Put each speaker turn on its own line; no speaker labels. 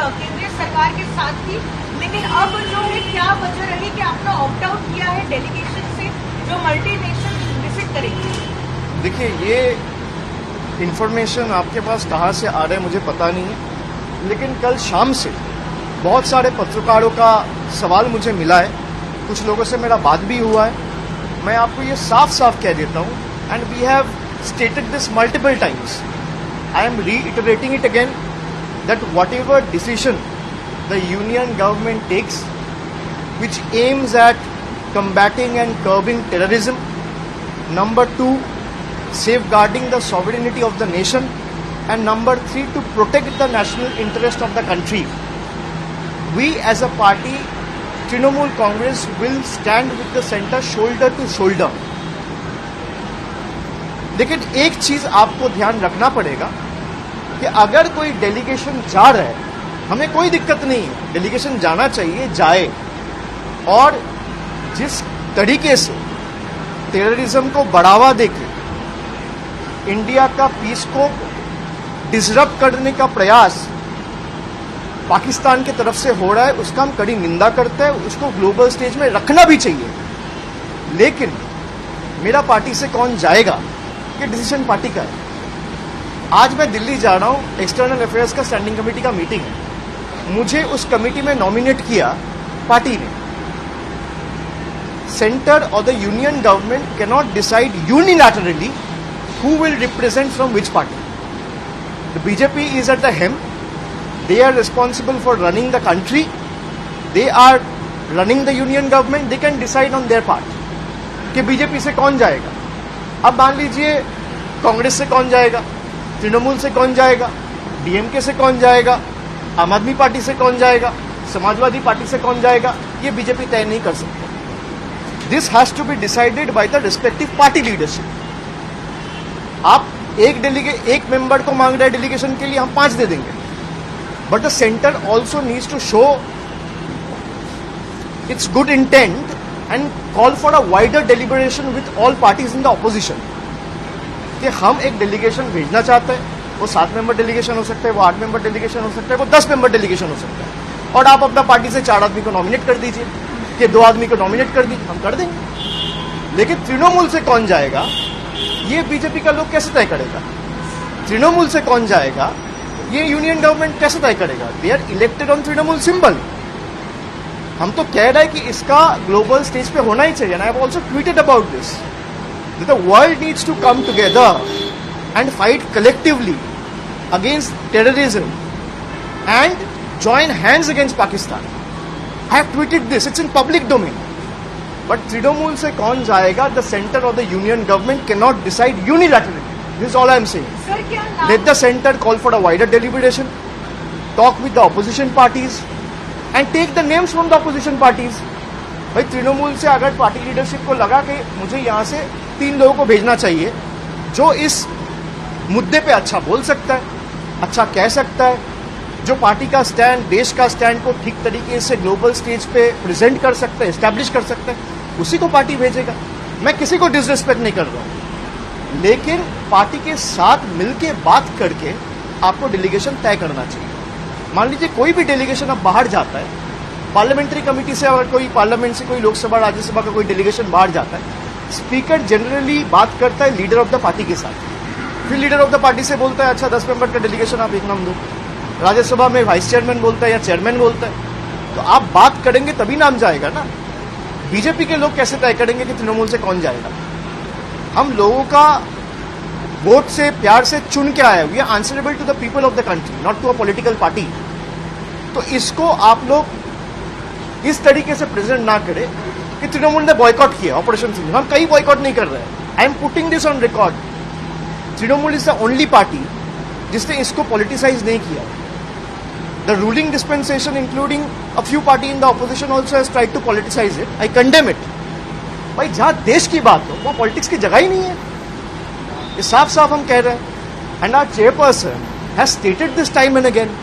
केंद्रीय सरकार के साथ थी, लेकिन अब जो है क्या वजह रही कि आपने ऑप्ट आउट किया है डेलीगेशन से जो मल्टीनेशनल विजिट करेंगे?
देखिए, ये इंफॉर्मेशन आपके पास कहाँ से आ रहा है मुझे पता नहीं है, लेकिन कल शाम से बहुत सारे पत्रकारों का सवाल मुझे मिला है, कुछ लोगों से मेरा बात भी हुआ है। मैं आपको ये साफ साफ कह देता हूँ, and we have stated this multiple times, I am reiterating it again, that whatever decision the union government takes which aims at combating and curbing terrorism, number 2, safeguarding the sovereignty of the nation, and number 3, to protect the national interest of the country, we as a party, Trinamool Congress, will stand with the center shoulder to shoulder. लेकिन एक चीज आपको ध्यान रखना पड़ेगा कि अगर कोई डेलीगेशन जा रहा है, हमें कोई दिक्कत नहीं है, डेलीगेशन जाना चाहिए, जाए, और जिस तरीके से टेररिज्म को बढ़ावा देके इंडिया का पीस को डिसरप्ट करने का प्रयास पाकिस्तान की तरफ से हो रहा है, उसका हम कड़ी निंदा करते हैं, उसको ग्लोबल स्टेज में रखना भी चाहिए। लेकिन मेरा पार्टी से कौन जाएगा, ये डिसीजन पार्टी का है। आज मैं दिल्ली जा रहा हूं, एक्सटर्नल अफेयर्स का स्टैंडिंग कमेटी का मीटिंग है, मुझे उस कमेटी में नॉमिनेट किया पार्टी ने। सेंटर और the union government can not decide unilaterally who will represent from which party. The BJP is at the helm. They are responsible for running the country. They are running the union government. They can decide on their part कि BJP से कौन जाएगा। अब मान लीजिए कांग्रेस से कौन जाएगा, तृणमूल से कौन जाएगा, डीएमके से कौन जाएगा, आम आदमी पार्टी से कौन जाएगा, समाजवादी पार्टी से कौन जाएगा, ये बीजेपी तय नहीं कर सकते। This has to be decided by the respective party leadership. आप एक मेंबर को मांग रहे हैं डेलीगेशन के लिए, हम 5 दे देंगे, but the centre also needs to show its good intent and call for a wider deliberation with all parties in the opposition कि हम एक डेलीगेशन भेजना चाहते हैं। वो 7 मेंबर डेलीगेशन हो सकता है, वो 8 मेंबर डेलीगेशन हो सकता है, वो 10 मेंबर डेलीगेशन हो सकता है, और आप अपना पार्टी से 4 आदमी को नॉमिनेट कर दीजिए कि 2 आदमी को नॉमिनेट कर दीजिए, हम कर देंगे। लेकिन तृणमूल से कौन जाएगा, ये बीजेपी का लोग कैसे तय करेगा? तृणमूल से कौन जाएगा, ये यूनियन गवर्नमेंट कैसे तय करेगा? They are elected on Trinamool symbol. हम तो कह रहे हैं कि इसका ग्लोबल स्टेज पे होना ही चाहिए। I have also tweeted about this, the world needs to come together and fight collectively against terrorism and join hands against Pakistan. I have tweeted this, it's in public domain. But Trinamool से कौन जाएगा, the centre of the union government can not decide unilaterally. This is all I am saying. Let the centre call for a wider deliberation, talk with the opposition parties and take the names from the opposition parties. भाई तृणमूल से अगर party leadership को लगा कि मुझे यहां से 3 लोगों को भेजना चाहिए जो इस मुद्दे पे अच्छा बोल सकता है, अच्छा कह सकता है, जो पार्टी का स्टैंड, देश का स्टैंड को ठीक तरीके से ग्लोबल स्टेज पे प्रेजेंट कर सकता है, एस्टैब्लिश कर सकता है, उसी को पार्टी भेजेगा। मैं किसी को डिसरिस्पेक्ट नहीं कर रहा हूं, लेकिन पार्टी के साथ मिलके बात करके आपको डेलीगेशन तय करना चाहिए। मान लीजिए कोई भी डेलीगेशन अब बाहर जाता है, पार्लियामेंट्री कमेटी से अगर कोई पार्लियामेंट से कोई लोकसभा राज्यसभा का कोई डेलीगेशन बाहर जाता है, स्पीकर जनरली बात करता है लीडर ऑफ द पार्टी के साथ, फिर लीडर ऑफ द पार्टी से बोलता है अच्छा 10 मेंबर का डेलीगेशन आप एक नाम दो, राज्यसभा में वाइस चेयरमैन बोलता है या चेयरमैन बोलता है, तो आप बात करेंगे तभी नाम जाएगा ना। बीजेपी के लोग कैसे तय करेंगे कि तृणमूल से कौन जाएगा? हम लोगों का वोट से, प्यार से चुन के आए, we are answerable to the people of the country, not to a political party. तो इसको आप लोग इस तरीके से प्रेजेंट ना करें कि तृणमूल ने बॉयकॉट किया ऑपरेशन सिंधु। हम कहीं बॉयकॉट नहीं कर रहे हैं। I am putting this on record. Trinamool is the only party जिसने इसको पॉलिटिसाइज नहीं किया। The ruling dispensation, including a few party in the opposition, also has tried to politicize it. I condemn it. भाई जहां देश की बात हो वहां पॉलिटिक्स की जगह ही नहीं है, ये साफ साफ हम कह रहे हैं। And our chairperson has stated this time and again